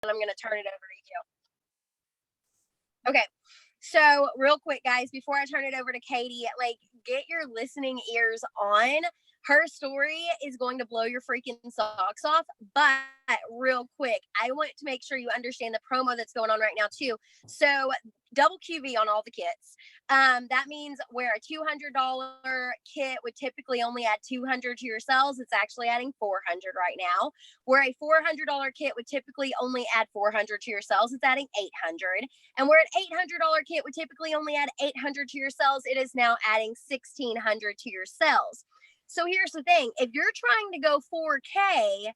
I'm going to turn it over to you. Okay. So real quick, guys, before I turn it over to Katie, like, get your listening ears on. Her story is going to blow your freaking socks off. But real quick, I want to make sure you understand the promo that's going on right now too. So double QV on all the kits. That means where a $200 kit would typically only add 200 to your cells, it's actually adding 400 right now. Where a $400 kit would typically only add 400 to your cells, it's adding 800. And where an $800 kit would typically only add 800 to your cells, it is now adding 1,600 to your cells. So here's the thing. If you're trying to go 4K,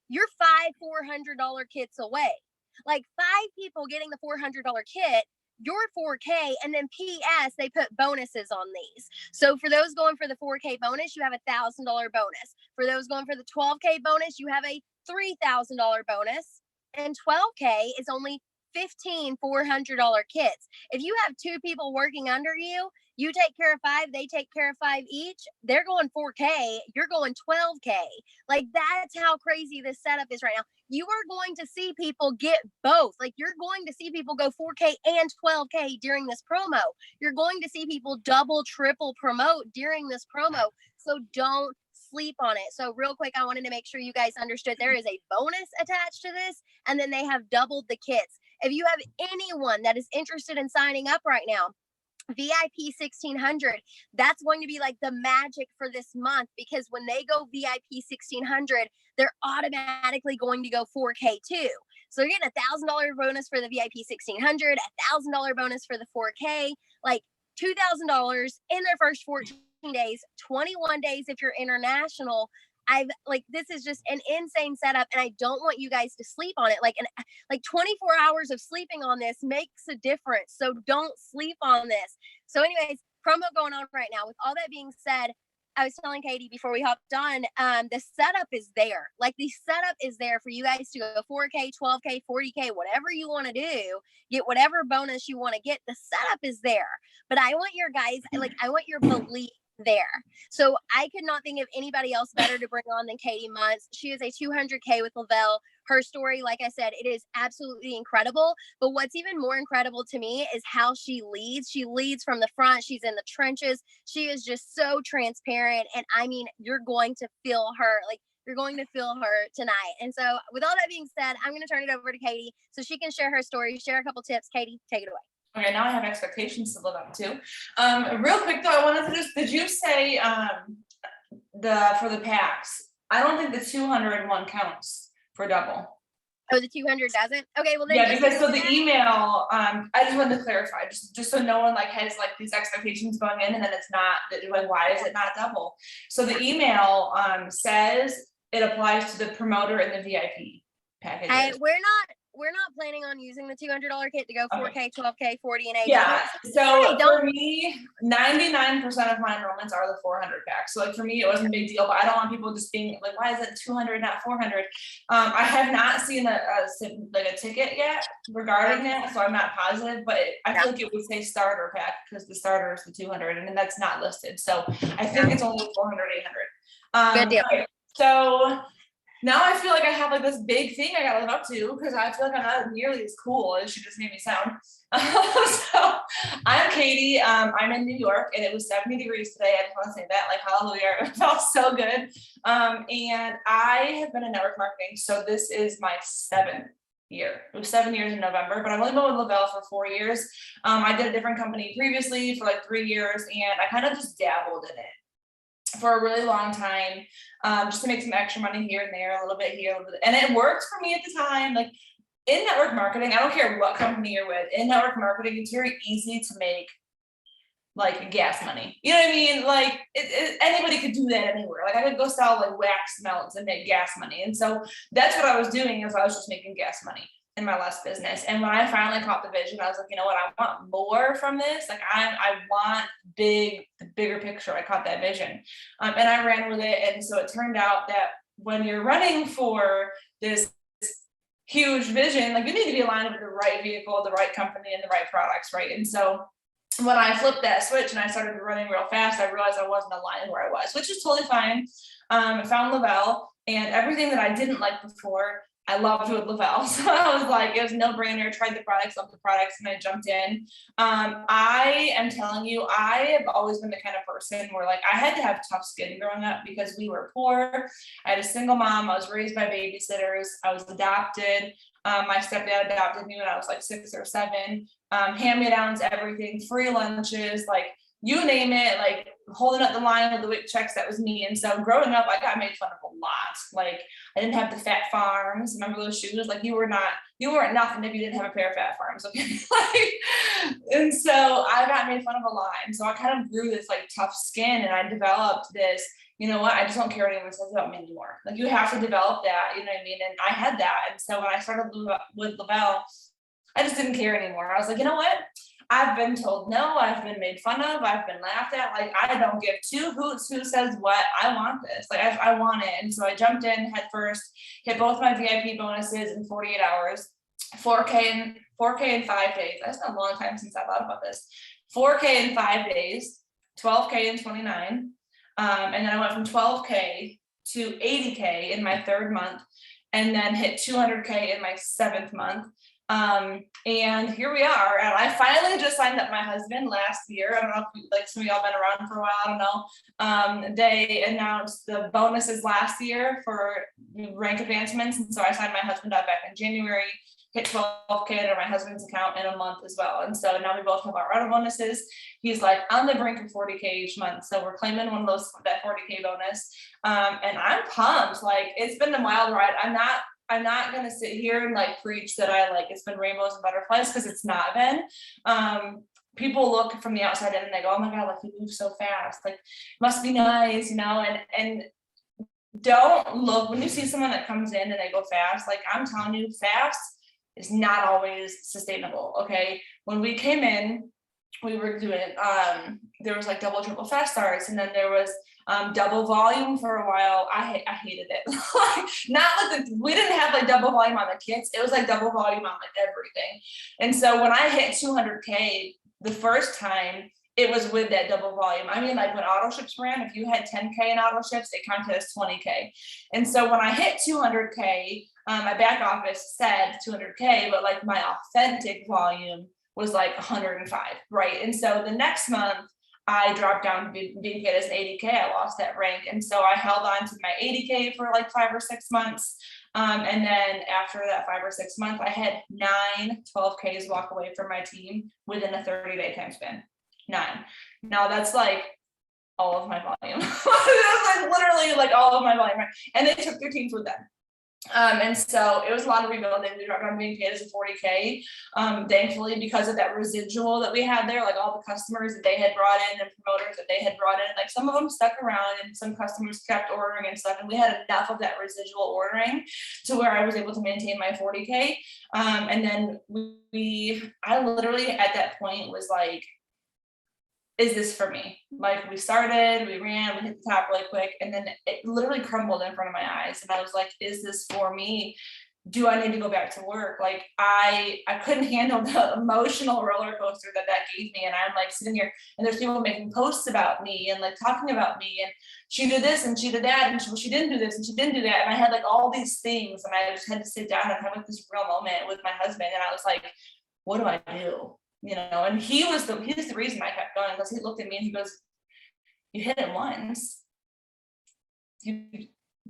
you're $400 kits away. Like 5 people getting the $400 kit, you're 4K, and then PS, they put bonuses on these. So for those going for the 4K bonus, you have $1,000 bonus. For those going for the 12K bonus, you have a $3,000 bonus. And 12K is only 15 $400 kits. If you have 2 people working under you, you take care of 5, they take care of 5 each. They're going 4K, you're going 12K. Like, that's how crazy this setup is right now. You are going to see people get both. Like, you're going to see people go 4K and 12K during this promo. You're going to see people double, triple promote during this promo. So don't sleep on it. So real quick, I wanted to make sure you guys understood there is a bonus attached to this, and then they have doubled the kits. If you have anyone that is interested in signing up right now, VIP 1,600, that's going to be like the magic for this month, because when they go VIP 1,600, they're automatically going to go 4K too. So you're getting $1,000 bonus for the VIP 1,600, $1,000 bonus for the 4K, like $2,000 in their first 14 days, 21 days if you're international. This is just an insane setup, and I don't want you guys to sleep on it. Like 24 hours of sleeping on this makes a difference. So don't sleep on this. So anyways, promo going on right now. With all that being said, I was telling Katie before we hopped on, the setup is there. Like, the setup is there for you guys to go 4K, 12K, 40K, whatever you want to do, get whatever bonus you want to get. The setup is there. But I want your guys, I want your belief there. So I could not think of anybody else better to bring on than Katie Muntz. She is a 200K with Lavelle. Her story, like I said, it is absolutely incredible. But what's even more incredible to me is how she leads. She leads from the front. She's in the trenches. She is just so transparent. And I mean, you're going to feel her. Like, you're going to feel her tonight. And so with all that being said, I'm going to turn it over to Katie so she can share her story, share a couple tips. Katie, take it away. Okay, now I have expectations to live up to. Real quick though, I wanted to did you say for the packs? I don't think the 201 counts for double. Oh, the 200 doesn't? Okay, well then. Yeah, because so the email, I just wanted to clarify, just so no one has these expectations going in, and then it's not, why is it not double? So the email says it applies to the promoter and the VIP packages. We're not planning on using the $200 kit to go 4K, 12K, 40, and 80. Yeah. So for me, 99% of my enrollments are the 400 packs. So for me, it wasn't a big deal, but I don't want people just being like, why is it 200, not 400? I have not seen a ticket yet regarding that, so I'm not positive, but I feel like it would say starter pack because the starter is the 200, and then that's not listed. So I think it's only 400, 800. Good deal. Okay, so now I feel like I have this big thing I gotta live up to, because I feel like I'm not nearly as cool as she just made me sound. So I'm Katie. I'm in New York, and it was 70 degrees today. I just want to say that, hallelujah, it felt so good. And I have been in network marketing, so this is my 7th year. It was 7 years in November, but I've only been with Lavelle for 4 years. I did a different company previously for 3 years, and I kind of just dabbled in it for a really long time, just to make some extra money here and there, a little bit here, a little bit. And it worked for me at the time. In network marketing, I don't care what company you're with, in network marketing, it's very easy to make gas money. You know what I mean? Anybody could do that anywhere. I could go sell wax melts and make gas money. And so that's what I was doing, is I was just making gas money in my last business. And when I finally caught the vision, I was like, you know what, I want more from this. I want the bigger picture. I caught that vision, and I ran with it. And so it turned out that when you're running for this huge vision, you need to be aligned with the right vehicle, the right company, and the right products, right? And so when I flipped that switch and I started running real fast, I realized I wasn't aligned where I was, which is totally fine. I found Lavelle, and everything that I didn't like before, I loved with Lavelle. So I was like, it was no brainer. Tried the products, loved the products, and I jumped in. I am telling you, I have always been the kind of person where like I had to have tough skin growing up because we were poor. I had a single mom. I was raised by babysitters. I was adopted. My stepdad adopted me when I was like 6 or 7. Hand-me-downs, everything, free lunches, like you name it, like holding up the line with the WIC checks, that was me. And so growing up, I got made fun of a lot. Like I didn't have the fat farms. Remember those shoes? Like you weren't nothing if you didn't have a pair of fat farms. Okay. Like, and so I got made fun of a lot. And so I kind of grew this like tough skin, and I developed this, you know what, I just don't care what anyone says about me anymore. Like you have to develop that, you know what I mean? And I had that. And so when I started with Lavelle, I just didn't care anymore. I was like, you know what? I've been told no, I've been made fun of, I've been laughed at. Like, I don't give two hoots who says what. I want this. Like, I want it. And so I jumped in head first, hit both my VIP bonuses in 48 hours, 4K in 5 days. That's been a long time since I thought about this. 4K in 5 days, 12K in 29. And then I went from 12K to 80K in my 3rd month, and then hit 200K in my 7th month. And here we are. And I finally just signed up my husband last year. I don't know if like some of y'all been around for a while. I don't know. They announced the bonuses last year for rank advancements. And so I signed my husband up back in January, hit 12K under my husband's account in a month as well. And so now we both have our other bonuses. He's like on the brink of 40K each month. So we're claiming one of those, that 40K bonus. And I'm pumped. Like it's been a wild ride. I'm not going to sit here and like preach that it's been rainbows and butterflies, because it's not been. People look from the outside in and they go, oh my God, like you move so fast, like must be nice, you know, and don't look when you see someone that comes in and they go fast, like I'm telling you, fast is not always sustainable. Okay. When we came in, we were doing, there was like double, triple fast starts. And then there was double volume for a while. I hated it. Not like we didn't have like double volume on the kits. It was like double volume on like everything. And so when I hit 200K the first time, it was with that double volume. I mean, like when auto ships ran, if you had 10K in auto ships, it counted as 20K. And so when I hit 200K, my back office said 200K, but like my authentic volume was like 105, right? And so the next month, I dropped down to being paid as an 80K. I lost that rank. And so I held on to my 80K for like 5 or 6 months. And then after that 5 or 6 months, I had 9 12Ks walk away from my team within a 30-day time span. 9. Now that's like all of my volume. That's like literally like all of my volume. Right? And they took their teams with them. And so it was a lot of rebuilding. We dropped on being paid as a 40K. Thankfully, because of that residual that we had there, like all the customers that they had brought in and promoters that they had brought in, like some of them stuck around and some customers kept ordering and stuff. And we had enough of that residual ordering to where I was able to maintain my 40K. And then I literally at that point was like, is this for me? Like we started, we ran, we hit the top really quick, and then it literally crumbled in front of my eyes. And I was like, is this for me? Do I need to go back to work? Like I couldn't handle the emotional roller coaster that gave me. And I'm like sitting here and there's people making posts about me and like talking about me, and she did this and she did that, and she didn't do this and she didn't do that. And I had like all these things, and I just had to sit down and have like this real moment with my husband. And I was like, what do I do? You know, and he's the reason I kept going, because he looked at me and he goes, you hit it once. You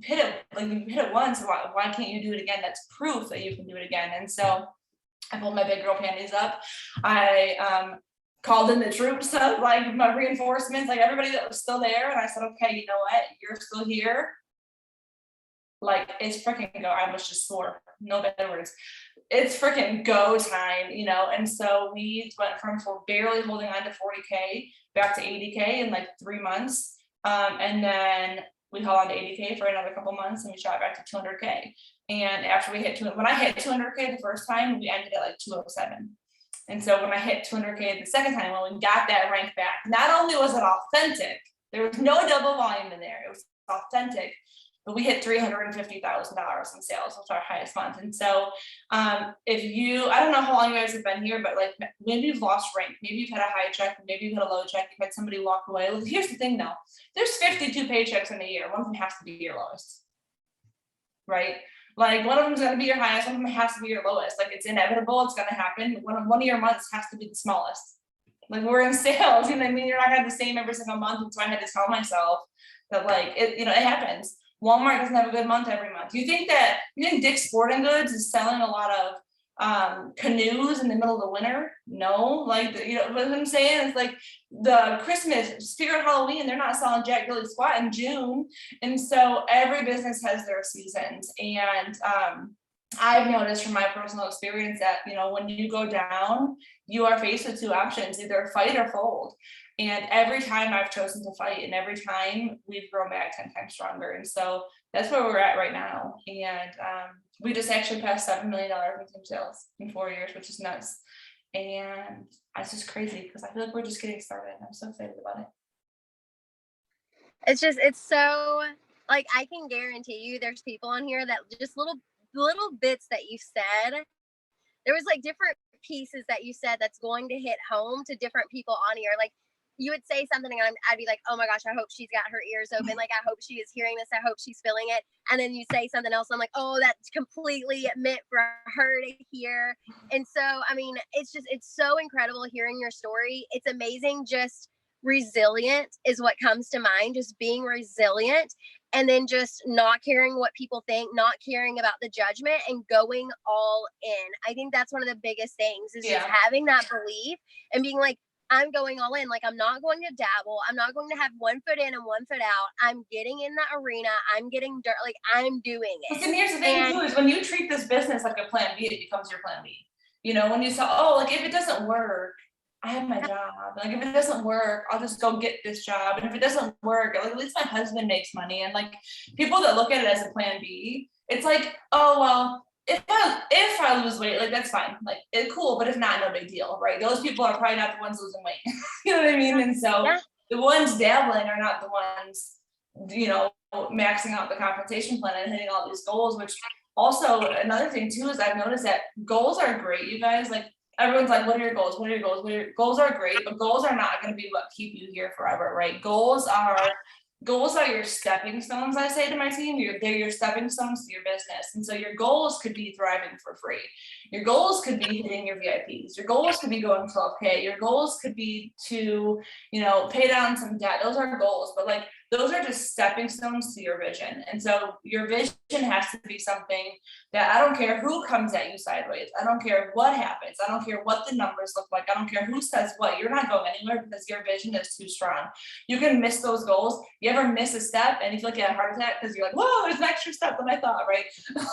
hit it once. Why can't you do it again? That's proof that you can do it again. And so I pulled my big girl panties up. I called in the troops of like my reinforcements, like everybody that was still there. And I said, okay, you know what? You're still here. Like it's freaking go. I almost just swore, no better words. It's freaking go time, you know. And so we went from barely holding on to 40K back to 80K in like 3 months. And then we held on to 80K for another couple months, and we shot back to 200K. And after we hit when I hit 200K the first time, we ended at like 207. And so when I hit 200K the second time, when we got that rank back, not only was it authentic, there was no double volume in there, it was authentic, but we hit $350,000 in sales, which was our highest month. And so I don't know how long you guys have been here, but like maybe you've lost rank, maybe you've had a high check, maybe you've had a low check, you've had somebody walk away. Well, here's the thing though, there's 52 paychecks in a year. One of them has to be your lowest, right? Like one of them's gonna be your highest, one of them has to be your lowest. Like it's inevitable, it's gonna happen. One of your months has to be the smallest. Like we're in sales, you know what I mean? You're not gonna have the same every single month. And so I had to tell myself that like it, you know, it happens. Walmart doesn't have a good month every month. You think Dick's Sporting Goods is selling a lot of canoes in the middle of the winter? No, like you know what I'm saying? It's like the Christmas, Spirit Halloween, they're not selling Jack Billy Squat in June. And so every business has their seasons. And I've noticed from my personal experience that, you know, when you go down, you are faced with two options, either fight or fold. And every time I've chosen to fight, and every time we've grown back 10 times stronger. And so that's where we're at right now. And we just actually passed $7 million in team sales in 4 years, which is nuts. And it's just crazy because I feel like we're just getting started. I'm so excited about it. It's so, like, I can guarantee you there's people on here that just little bits that you said, there was like different pieces that you said that's going to hit home to different people on here. Like you would say something and I'd be like, oh my gosh, I hope she's got her ears open. Like, I hope she is hearing this. I hope she's feeling it. And then you say something else. I'm like, oh, that's completely meant for her to hear. And so, I mean, it's so incredible hearing your story. It's amazing. Just resilient is what comes to mind. Just being resilient. And then just not caring what people think, not caring about the judgment, and going all in. I think that's one of the biggest things is just having that belief and being like, I'm going all in. Like, I'm not going to dabble. I'm not going to have one foot in and one foot out. I'm getting in the arena. I'm getting dirt. Like, I'm doing it. And here's the thing too, is when you treat this business like a plan B, it becomes your plan B. You know, when you say, oh, like if it doesn't work, I have my job. Like if it doesn't work, I'll just go get this job. And if it doesn't work, like at least my husband makes money. And like people that look at it as a plan B, it's like, oh well, if I lose weight, like that's fine. Like it's cool, but if not, no big deal, right? Those people are probably not the ones losing weight. You know what I mean? And so the ones dabbling are not the ones, you know, maxing out the compensation plan and hitting all these goals, which also another thing too is I've noticed that goals are great, you guys. Like everyone's like, what are your goals? What are your goals? Goals are great, but goals are not going to be what keep you here forever, right? Goals are your stepping stones, I say to my team. They're your stepping stones to your business. And so your goals could be thriving for free. Your goals could be hitting your VIPs. Your goals could be going 12K. Your goals could be to, you know, pay down some debt. Those are goals, but like those are just stepping stones to your vision. And so your vision has to be something that I don't care who comes at you sideways. I don't care what happens. I don't care what the numbers look like. I don't care who says what. You're not going anywhere because your vision is too strong. You can miss those goals. You ever miss a step and you feel like you had a heart attack because you're like, whoa, there's an extra step than I thought, right?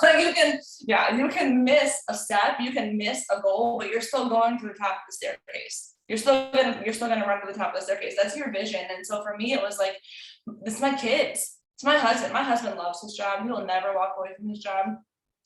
Like you can miss a step, you can miss a goal, but you're still going to the top of the staircase. You're still gonna run to the top of the staircase. That's your vision. And so for me, it was like, this is my kids. It's my husband. My husband loves his job. He will never walk away from his job,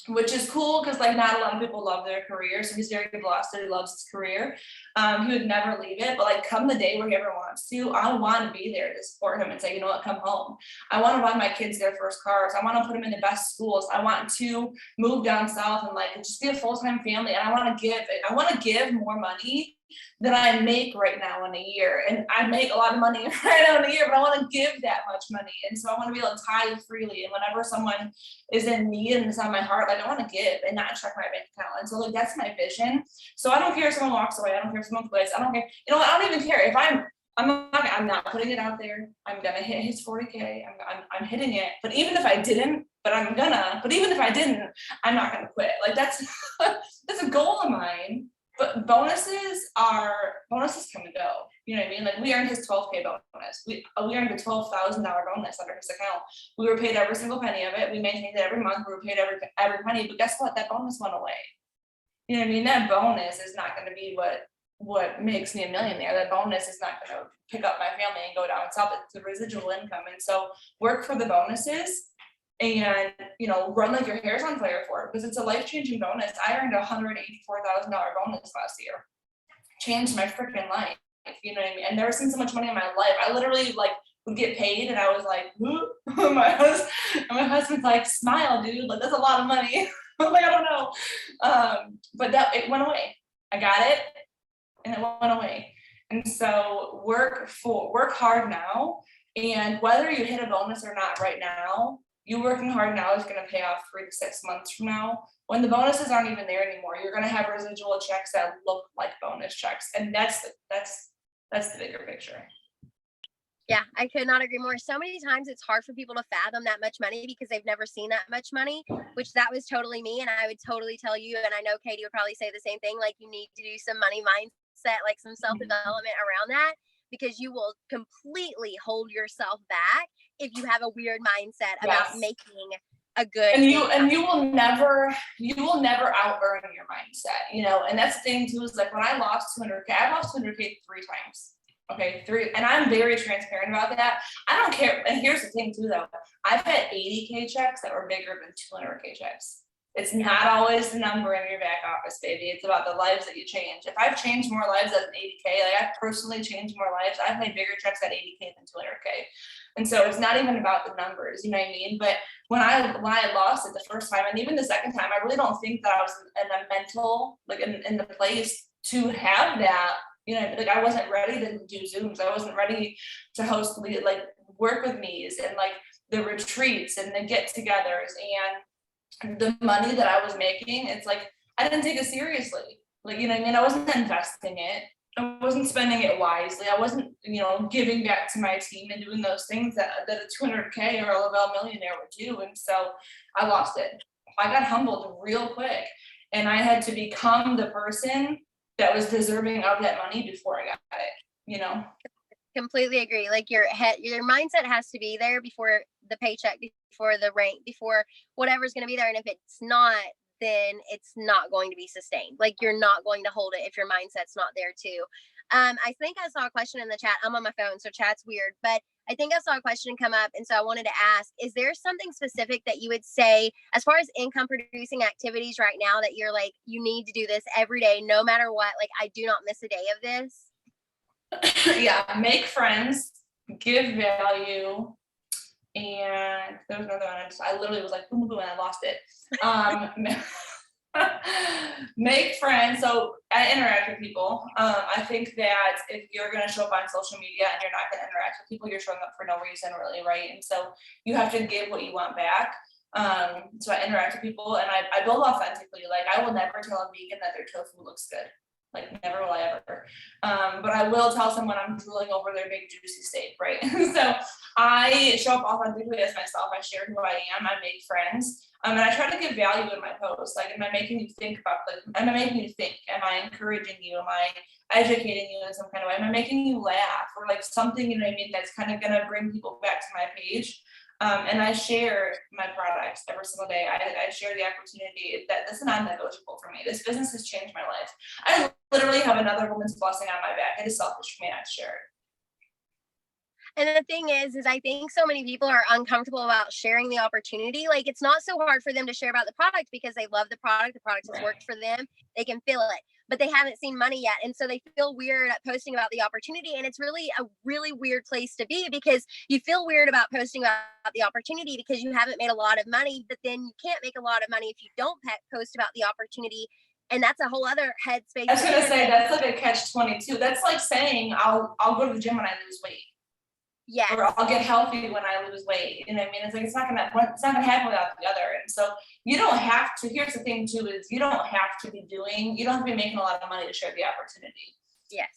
which is cool because like not a lot of people love their career. So he's very blessed that he loves his career. He would never leave it, but like come the day where he ever wants to, I want to be there to support him and say, you know what, come home. I want to buy my kids their first cars. I want to put them in the best schools. I want to move down south and like just be a full-time family. And I want to give more money than I make right now in a year. And I make a lot of money right now in a year, but I want to give that much money. And so I want to be able to tithe freely. And whenever someone is in need and it's on my heart, like I want to give and not check my bank account. And so like that's my vision. So I don't care if someone walks away. I don't care if someone quits. I don't care. You know what? I don't even care if I'm not putting it out there. I'm gonna hit his 40K. I'm hitting it. But even if I didn't, but even if I didn't, I'm not gonna quit. Like that's a goal of mine. But bonuses come and go. You know what I mean? Like we earned his 12K bonus. We earned a $12,000 bonus under his account. We were paid every single penny of it. We maintained it every month. We were paid every penny. But guess what? That bonus went away. You know what I mean? That bonus is not going to be what makes me a millionaire. That bonus is not going to pick up my family and go down south. It's the residual income. And so work for the bonuses. And you know, run like your hair's on fire for it because it's a life-changing bonus. I earned a $184,000 bonus last year. Changed my freaking life. You know what I mean? I've never seen so much money in my life. I literally like would get paid and I was like, my husband's like, smile, dude. Like that's a lot of money. I'm like, I don't know. But it went away. I got it and it went away. And so work hard now. And whether you hit a bonus or not right now, you working hard now is going to pay off 3 to 6 months from now. When the bonuses aren't even there anymore, you're going to have residual checks that look like bonus checks. And that's the bigger picture. Yeah, I could not agree more. So many times it's hard for people to fathom that much money because they've never seen that much money, which that was totally me. And I would totally tell you, and I know Katie would probably say the same thing, like you need to do some money mindset, like some self-development around that, because you will completely hold yourself back if you have a weird mindset about making a good and you will never out earn your mindset, you know. And that's the thing too, is like when I lost 200K, I lost 200K 3 times. Okay, 3, and I'm very transparent about that. I don't care. And here's the thing too, though, I've had 80K checks that were bigger than 200K checks. It's not always the number in your back office, baby. It's about the lives that you change. If I've changed more lives at an 80K, like I've personally changed more lives, I've made bigger checks at 80K than 200K. And so it's not even about the numbers, you know what I mean? But when I lost it the first time, and even the second time, I really don't think that I was in a mental, like in the place to have that. You know, like I wasn't ready to do Zooms. I wasn't ready to host, like work with me's and like the retreats and the get-togethers, and the money that I was making. It's like I didn't take it seriously. Like, you know what I mean? I wasn't investing it. I wasn't spending it wisely. I wasn't, you know, giving back to my team and doing those things that a 200K or a Lavelle millionaire would do. And so I lost it. I got humbled real quick, and I had to become the person that was deserving of that money before I got it, you know? Completely agree. Like your mindset has to be there before the paycheck, before the rank, before whatever's going to be there. And if it's not, then it's not going to be sustained. Like you're not going to hold it if your mindset's not there too. I think I saw a question in the chat. I'm on my phone, so chat's weird, but I think I saw a question come up. And so I wanted to ask, is there something specific that you would say as far as income producing activities right now that you're like, you need to do this every day, no matter what? Like, I do not miss a day of this. Yeah, make friends, give value, and there was another one. I literally was like, boom, boom, and I lost it. Make friends. So I interact with people. I think that if you're going to show up on social media and you're not going to interact with people, you're showing up for no reason, really, right? And so you have to give what you want back. So I interact with people, and I build authentically. Like I will never tell a vegan that their tofu looks good. Like never will I ever. But I will tell someone I'm drooling over their big juicy steak, right? So I show up authentically as myself. I share who I am. I make friends. And I try to give value in my posts. Like, am I making you think about, like, am I making you think? Am I encouraging you? Am I educating you in some kind of way? Am I making you laugh? Or like something, you know what I mean, that's kind of gonna bring people back to my page. And I share my products every single day. I share the opportunity that this is non-negotiable for me. This business has changed my life. I literally have another woman's blessing on my back. It is selfish for me not to share it. And the thing is I think so many people are uncomfortable about sharing the opportunity. Like it's not so hard for them to share about the product because they love the product. The product has worked for them. They can feel it, but they haven't seen money yet. And so they feel weird at posting about the opportunity. And it's really a really weird place to be because you feel weird about posting about the opportunity because you haven't made a lot of money, but then you can't make a lot of money if you don't post about the opportunity. And that's a whole other headspace. I was going to say, that's like a catch-22. That's like saying I'll go to the gym when I lose weight. Yeah. Or I'll get healthy when I lose weight. You know what I mean? It's like it's not gonna happen without the other. And so you don't have to. Here's the thing too: is you don't have to be making a lot of money to share the opportunity. Yes.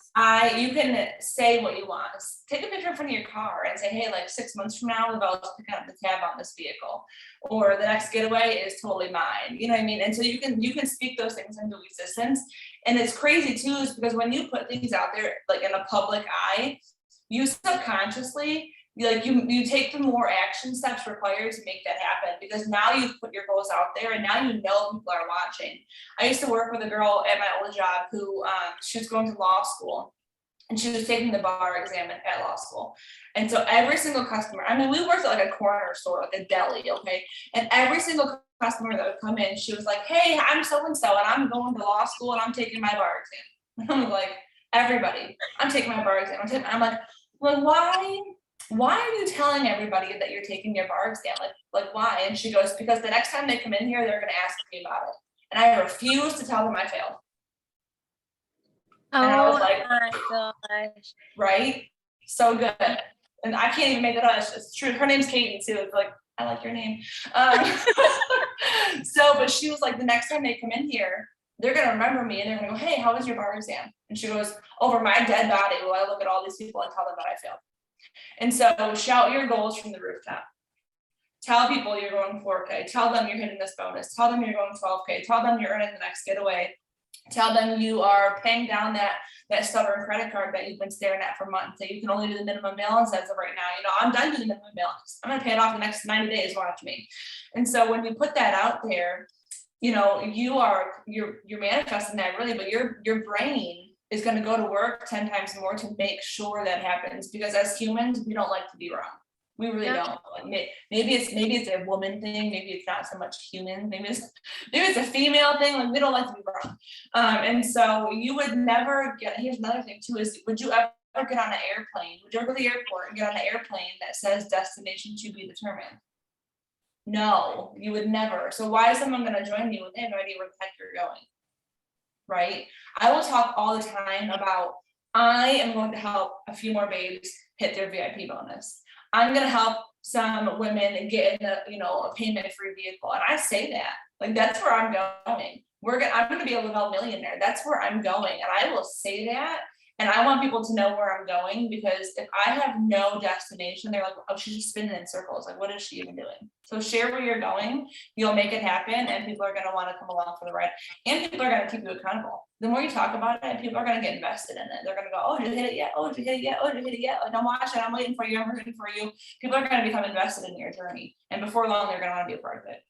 You can say what you want. Take a picture in front of your car and say, hey, like 6 months from now, Lavelle's picking up the tab on this vehicle, or the next getaway is totally mine. You know what I mean? And so you can speak those things into existence. And it's crazy too, is because when you put things out there like in the public eye, you subconsciously, you take the more action steps required to make that happen, because now you've put your goals out there and now you know people are watching. I used to work with a girl at my old job who she was going to law school and she was taking the bar exam at law school. And so every single customer, I mean, we worked at like a corner store, like a deli, okay? And every single customer that would come in, she was like, hey, I'm so-and-so and I'm going to law school and I'm taking my bar exam. And I was like, everybody, I'm taking my bar exam. I'm like, well, why are you telling everybody that you're taking your bar exam? Like why? And she goes, because the next time they come in here, they're going to ask me about it. And I refuse to tell them I failed. Oh, and I was like, my gosh. Right? So good. And I can't even make it up. It's true. Her name's Katie too. It's like, I like your name. But she was like, the next time they come in here, they're going to remember me and they're going to go, hey, how was your bar exam? And she goes, over my dead body will I look at all these people and tell them that I failed. And so shout your goals from the rooftop. Tell people you're going 4K. Tell them you're hitting this bonus. Tell them you're going 12K. Tell them you're earning the next getaway. Tell them you are paying down that stubborn credit card that you've been staring at for months, that you can only do the minimum balance as of right now. I'm done doing the minimum balance. I'm going to pay it off the next 90 days, watch me. And so when you put that out there, you're manifesting that really, but your brain is going to go to work 10 times more to make sure that happens, because as humans, we don't like to be wrong. We really don't. Maybe it's a woman thing. Maybe it's not so much human. Maybe it's a female thing. Like, we don't like to be wrong. And so you would never get. Here's another thing too: is would you ever get on an airplane? Would you ever go to the airport and get on an airplane that says destination to be determined? No, you would never. So why is someone going to join you when they have no idea where the heck you're going? Right? I will talk all the time about I am going to help a few more babes hit their VIP bonus. I'm going to help some women get in a payment-free vehicle. And I say that, like, that's where I'm going. I'm going to be a Lavelle millionaire. That's where I'm going. And I will say that. And I want people to know where I'm going, because if I have no destination, they're like, oh, she's just spinning in circles. Like, what is she even doing? So share where you're going, you'll make it happen, and people are going to want to come along for the ride. And people are going to keep you accountable. The more you talk about it, people are going to get invested in it. They're going to go, oh, did you hit it yet? Oh, did you hit it yet? Oh, did you hit it yet? Like, I'm watching, I'm waiting for you, I'm rooting for you. People are going to become invested in your journey. And before long, they're going to want to be a part of it.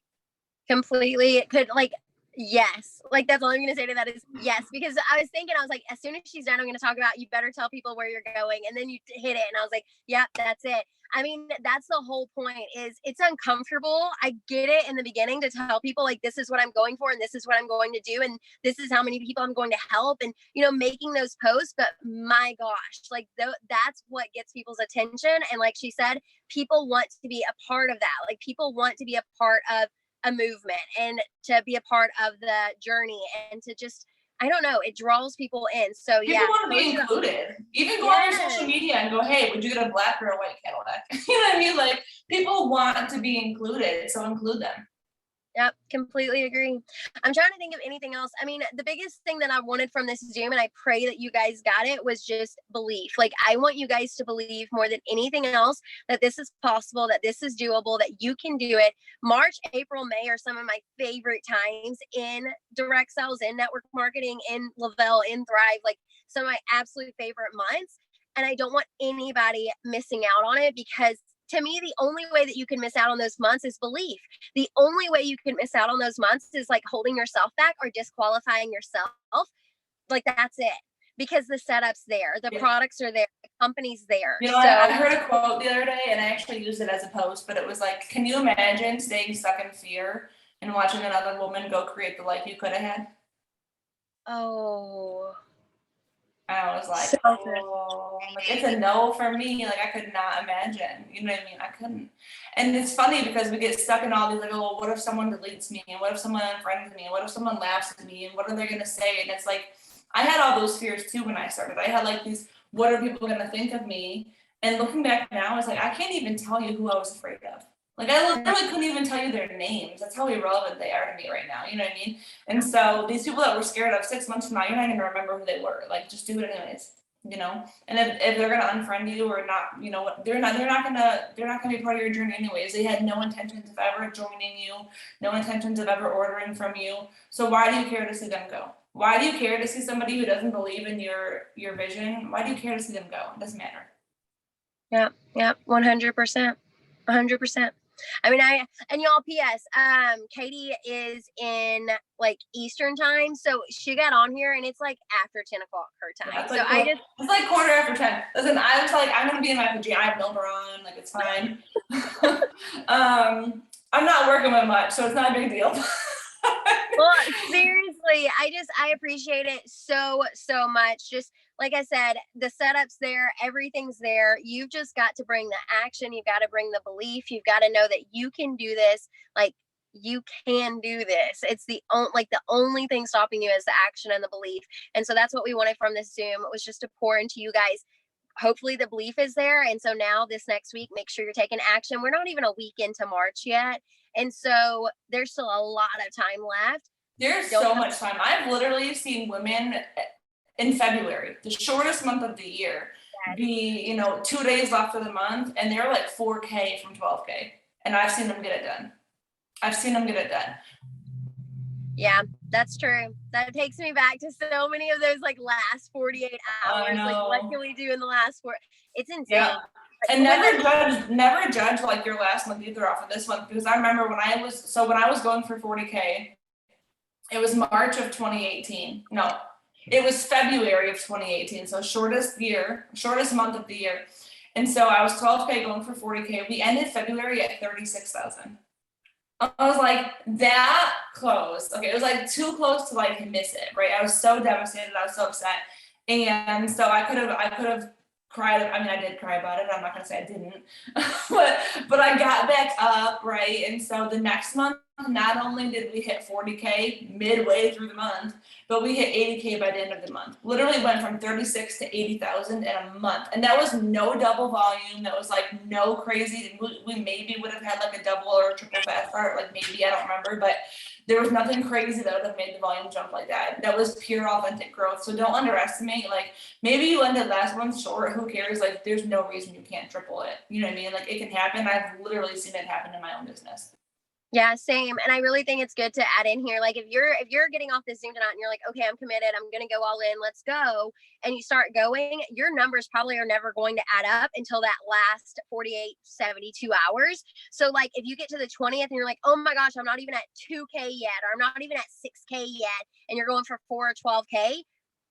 Completely. It could, like, yes, like, that's all I'm gonna say to that is yes, because I was like, as soon as she's done, I'm gonna talk about, you better tell people where you're going, and then you hit it, and I was like, yep, that's it. I mean, that's the whole point. Is it's uncomfortable. I get it in the beginning to tell people, like, this is what I'm going for, and this is what I'm going to do, and this is how many people I'm going to help, and making those posts. But my gosh, like, that's what gets people's attention. And like she said, people want to be a part of that. Like, people want to be a part of a movement and to be a part of the journey, and to just, I don't know, it draws people in. So people want to be included. Even go on your social media and go, hey, would you get a black or a white Cadillac? You know what I mean? Like, people want to be included, so include them. Yep, completely agree. I'm trying to think of anything else. I mean, the biggest thing that I wanted from this Zoom, and I pray that you guys got it, was just belief. Like, I want you guys to believe more than anything else that this is possible, that this is doable, that you can do it. March, April, May are some of my favorite times in direct sales, in network marketing, in Lavelle, in Thrive, like some of my absolute favorite months. And I don't want anybody missing out on it, because to me, the only way that you can miss out on those months is belief. The only way you can miss out on those months is like holding yourself back or disqualifying yourself. Like, that's it. Because the setup's there, the products are there, the company's there. I heard a quote the other day, and I actually used it as a post, but it was like, can you imagine staying stuck in fear and watching another woman go create the life you could have had? Oh. I was like, like, it's a no for me. Like, I could not imagine. You know what I mean? I couldn't. And it's funny because we get stuck in all these, like, oh, what if someone deletes me? And what if someone unfriends me? And what if someone laughs at me? And what are they going to say? And it's like, I had all those fears too when I started. I had like these, what are people going to think of me? And looking back now, it's like, I can't even tell you who I was afraid of. Like, I literally couldn't even tell you their names. That's how irrelevant they are to me right now. You know what I mean? And so these people that we're scared of 6 months from now, you're not going to remember who they were. Like, just do it anyways. And if they're going to unfriend you or not, they're not going to be part of your journey anyways. They had no intentions of ever joining you, no intentions of ever ordering from you. So why do you care to see them go? Why do you care to see somebody who doesn't believe in your vision? Why do you care to see them go? It doesn't matter. Yeah, 100%. 100%. I mean, and y'all, P.S. Katie is in like Eastern time, so she got on here, and it's like after 10 o'clock her time. Yeah, it's like quarter after 10. Listen, I was like, I'm gonna be in my pajamas. I have no bra on, like, it's fine. I'm not working with much, so it's not a big deal. Well, seriously, I appreciate it so much. Just like I said, the setup's there, everything's there. You've just got to bring the action. You've got to bring the belief. You've got to know that you can do this. Like, you can do this. It's the only thing stopping you is the action and the belief. And so that's what we wanted from this Zoom. It was just to pour into you guys hopefully the belief is there. And so now this next week, make sure you're taking action. We're not even a week into March yet. And so there's still a lot of time left. There's so much time. I've literally seen women in February, the shortest month of the year, be, 2 days left of the month, and they're like 4K from 12K. And I've seen them get it done. Yeah, that's true. That takes me back to so many of those like last 48 hours. Like, what can we do in the last It's insane. Yeah. And never judge like your last month either off of this one, because I remember when I was going for 40K, it was March of 2018. No, it was February of 2018. So shortest month of the year. And so I was 12K going for 40K. We ended February at 36,000. I was like that close. Okay, it was like too close to like miss it, right? I was so devastated. I was so upset. And so I could have cried. I mean, I did cry about it. I'm not gonna say I didn't, but I got back up, right? And so the next month, not only did we hit 40K midway through the month, but we hit 80K by the end of the month. Literally went from 36 to 80,000 in a month, and that was no double volume. That was like no crazy. We maybe would have had like a double or a triple fast start, like maybe, I don't remember, but there was nothing crazy that would have made the volume jump like that. That was pure authentic growth. So don't underestimate, like maybe you ended last month short, who cares? Like there's no reason you can't triple it. You know what I mean? Like it can happen. I've literally seen it happen in my own business. Yeah, same. And I really think it's good to add in here, like if you're getting off this Zoom tonight and you're like, okay, I'm committed, I'm gonna go all in, let's go, and you start going, your numbers probably are never going to add up until that last 48, 72 hours. So like if you get to the 20th and you're like, oh my gosh, I'm not even at 2K yet, or I'm not even at 6K yet, and you're going for 4 or 12K,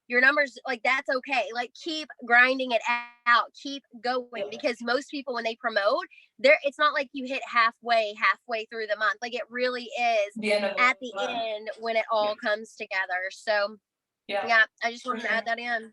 your numbers, like that's okay. Like keep grinding it out, keep going, because most people when they promote, it's not like you hit halfway through the month. Like it really is at the end when it all comes together. So yeah, I just wanted to add that in.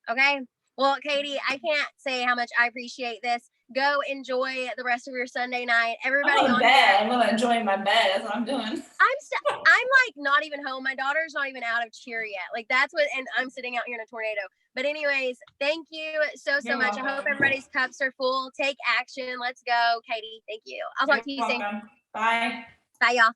Okay. Well, Katie, I can't say how much I appreciate this. Go enjoy the rest of your Sunday night. Everybody I'm on bed. I'm gonna enjoy my bed. That's what I'm doing. I'm like not even home. My daughter's not even out of cheer yet. Like that's what, and I'm sitting out here in a tornado. But anyways, thank you so much. Welcome. I hope everybody's cups are full. Take action. Let's go, Katie. Thank you. I'll talk to you soon. Bye. Bye, y'all.